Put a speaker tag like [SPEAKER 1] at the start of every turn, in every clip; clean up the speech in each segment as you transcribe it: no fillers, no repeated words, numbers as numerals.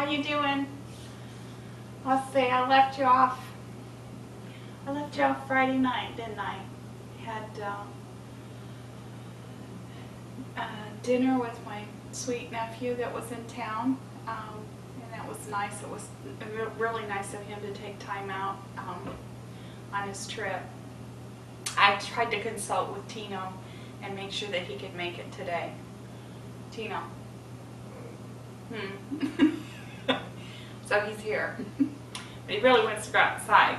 [SPEAKER 1] How you doing? Let's see, I left you off Friday night, didn't I? Had dinner with my sweet nephew that was in town, and that was nice. It was really nice of him to take time out on his trip. I tried to consult with Tino and make sure that he could make it today. Tino. So he's here. But he really wants to go outside,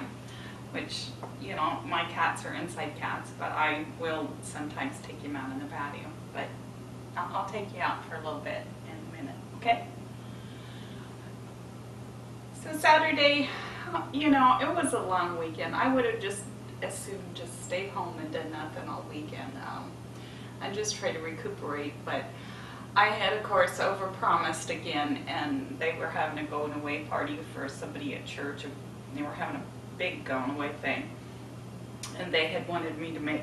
[SPEAKER 1] which, you know, my cats are inside cats, but I will sometimes take him out in the patio. But I'll take you out for a little bit in a minute, okay? So Saturday, you know, it was a long weekend. I would have just as soon just stayed home and done nothing all weekend. I just tried to recuperate, but I had, of course, overpromised again, and they were having a going away party for somebody at church. They were having a big going away thing, and they had wanted me to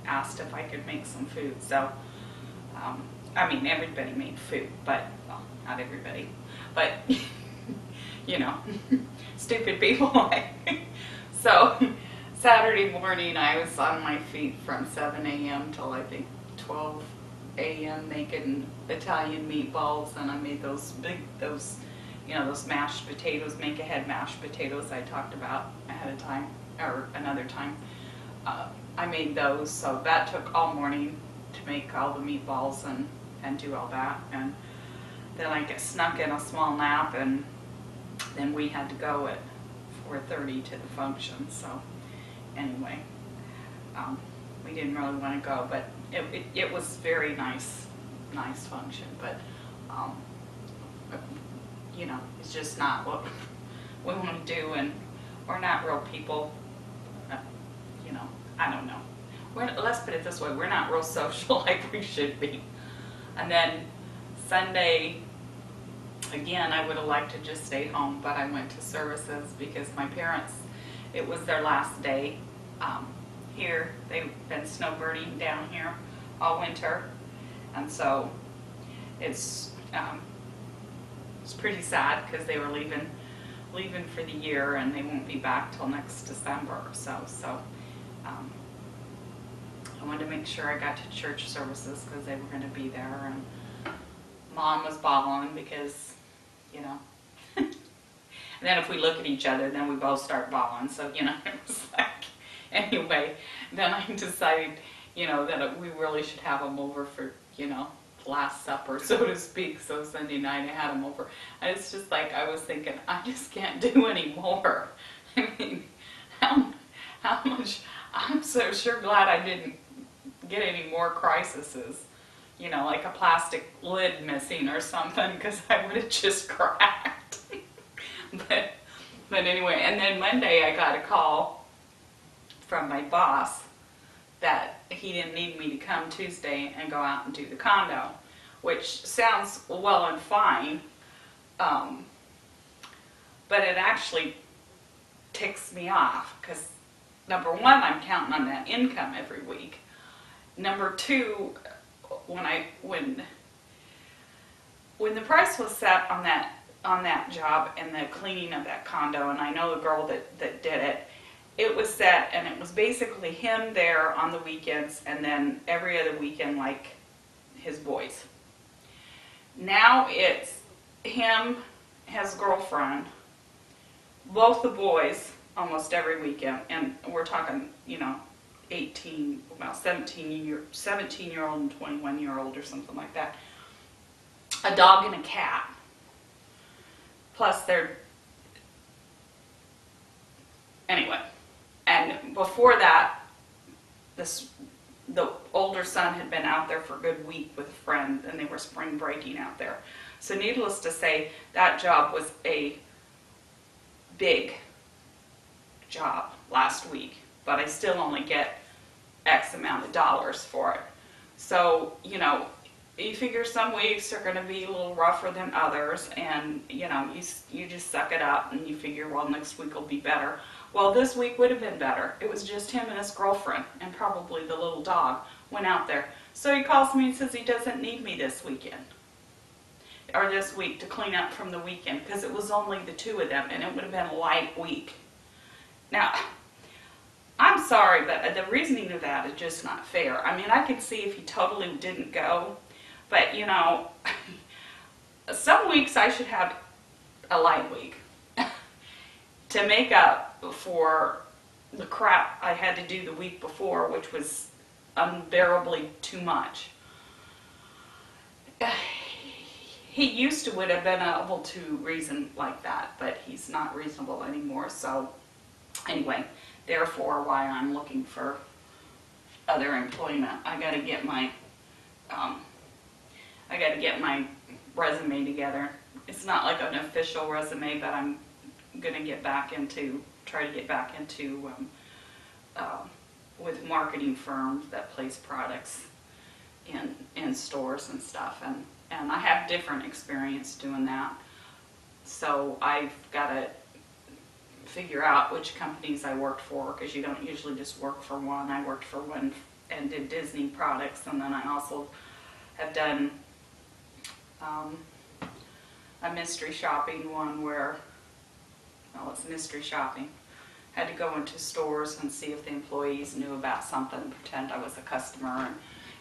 [SPEAKER 1] asked if I could make some food. So, I mean, everybody made food, but, well, not everybody, but, you know, stupid people. So, Saturday morning, I was on my feet from 7 a.m. till I think 12 a.m. making Italian meatballs, and I made those mashed potatoes, make-ahead mashed potatoes I talked about ahead of time, or another time. I made those, so that took all morning to make all the meatballs and do all that, and then I snuck in a small nap, and then we had to go at 4:30 to the function. So anyway, we didn't really want to go, but it was very nice function, but you know, it's just not what we want to do, and we're not real people. You know, I don't know. Let's put it this way: we're not real social like we should be. And then Sunday, again, I would have liked to just stay home, but I went to services because my parents, it was their last day here. They've been snowbirding down here all winter, and so it's pretty sad because they were leaving for the year, and they won't be back till next December or so. So I wanted to make sure I got to church services because they were going to be there, and Mom was bawling because, you know. And then if we look at each other, then we both start bawling. So, you know, it was like, anyway, then I decided, you know, that we really should have them over for, you know, Last Supper, so to speak. So Sunday night I had them over. And it's just like, I was thinking, I just can't do any more. I mean, how much, I'm so sure glad I didn't get any more crises. You know, like a plastic lid missing or something, because I would have just cracked. But anyway, and then Monday I got a call from my boss that he didn't need me to come Tuesday and go out and do the condo, which sounds well and fine, but it actually ticks me off because, number one, I'm counting on that income every week. Number two, when the price was set on that job and the cleaning of that condo, and I know the girl that did it, it was set, and it was basically him there on the weekends, and then every other weekend, like his boys. Now it's him, his girlfriend, both the boys almost every weekend, and we're talking, you know, 17-year-old and 21-year-old or something like that. A dog and a cat. Plus anyway. And before that, the older son had been out there for a good week with a friend, and they were spring breaking out there. So needless to say, that job was a big job last week, but I still only get X amount of dollars for it. So, you know, you figure some weeks are going to be a little rougher than others, and, you know, you just suck it up and you figure, well, next week will be better. Well, this week would have been better. It was just him and his girlfriend, and probably the little dog went out there. So he calls me and says he doesn't need me this weekend. or this week to clean up from the weekend because it was only the two of them and it would have been a light week. Now, I'm sorry, but the reasoning of that is just not fair. I mean, I could see if he totally didn't go, but you know, some weeks I should have a light week to make up for the crap I had to do the week before, which was unbearably too much. He used to would have been able to reason like that, but he's not reasonable anymore. So anyway, therefore why I'm looking for other employment. I got to get my resume together. It's not like an official resume, but I'm gonna try to get back into with marketing firms that place products in stores and stuff, and I have different experience doing that. So I've got to figure out which companies I worked for, because you don't usually just work for one. I worked for one and did Disney products, and then I also have done a mystery shopping one where, well, it's mystery shopping. Had to go into stores and see if the employees knew about something, pretend I was a customer and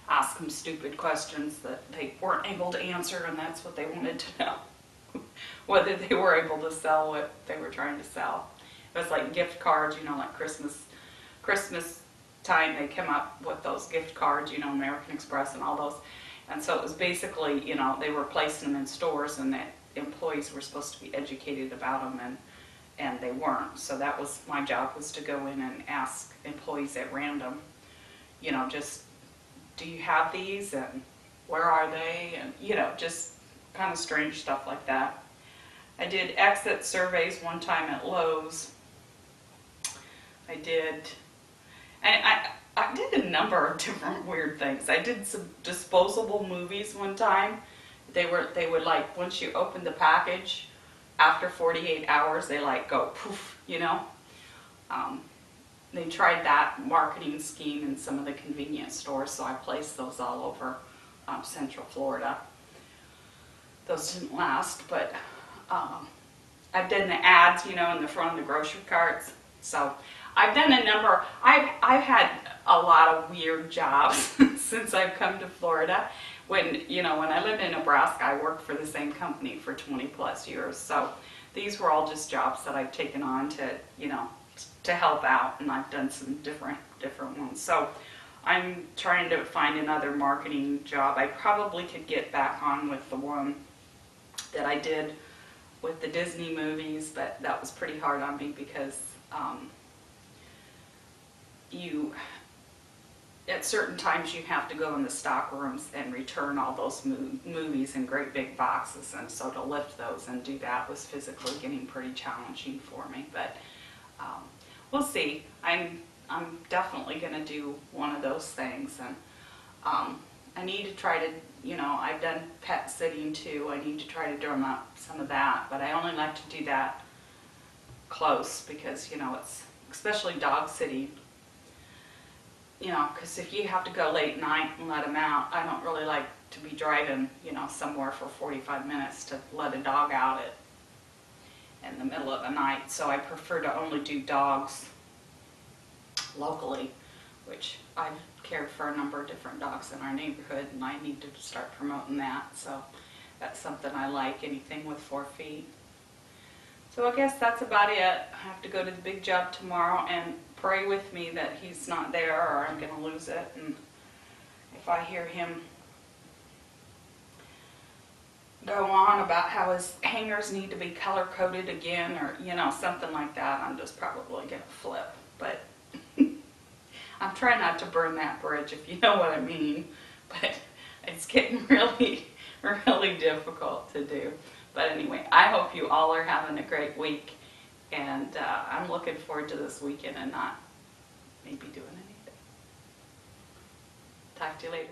[SPEAKER 1] ask them stupid questions that they weren't able to answer, and that's what they wanted to know. Whether they were able to sell what they were trying to sell. It was like gift cards, you know, like Christmas time they come up with those gift cards, you know, American Express and all those. And so it was basically, you know, they were placing them in stores and that employees were supposed to be educated about them, and they weren't. So that was my job, was to go in and ask employees at random, you know, just, do you have these and where are they? And, you know, just kind of strange stuff like that. I did exit surveys one time at Lowe's. I did a number of different weird things. I did some disposable movies one time. They would like, once you open the package, after 48 hours, they like go poof, you know. They tried that marketing scheme in some of the convenience stores, so I placed those all over Central Florida. Those didn't last, but I've done the ads, you know, in the front of the grocery carts. So I've done a number. I've had a lot of weird jobs since I've come to Florida. When I lived in Nebraska, I worked for the same company for 20 plus years. So these were all just jobs that I've taken on to, you know, to help out, and I've done some different ones. So I'm trying to find another marketing job. I probably could get back on with the one that I did with the Disney movies, but that was pretty hard on me because at certain times you have to go in the stock rooms and return all those movies in great big boxes, and so to lift those and do that was physically getting pretty challenging for me. But we'll see. I'm definitely going to do one of those things, and I need to try to, you know, I've done pet sitting too. I need to try to drum up some of that, but I only like to do that close because, you know, it's especially dog sitting. You know, because if you have to go late night and let them out, I don't really like to be driving, you know, somewhere for 45 minutes to let a dog out in the middle of the night. So I prefer to only do dogs locally, which I've cared for a number of different dogs in our neighborhood, and I need to start promoting that. So that's something I like, anything with 4 feet. So I guess that's about it. I have to go to the big job tomorrow, and pray with me that he's not there or I'm going to lose it. And if I hear him go on about how his hangers need to be color-coded again, or, you know, something like that, I'm just probably going to flip. But I'm trying not to burn that bridge, if you know what I mean. But it's getting really, really difficult to do. But anyway, I hope you all are having a great week. And I'm looking forward to this weekend and not maybe doing anything. Talk to you later.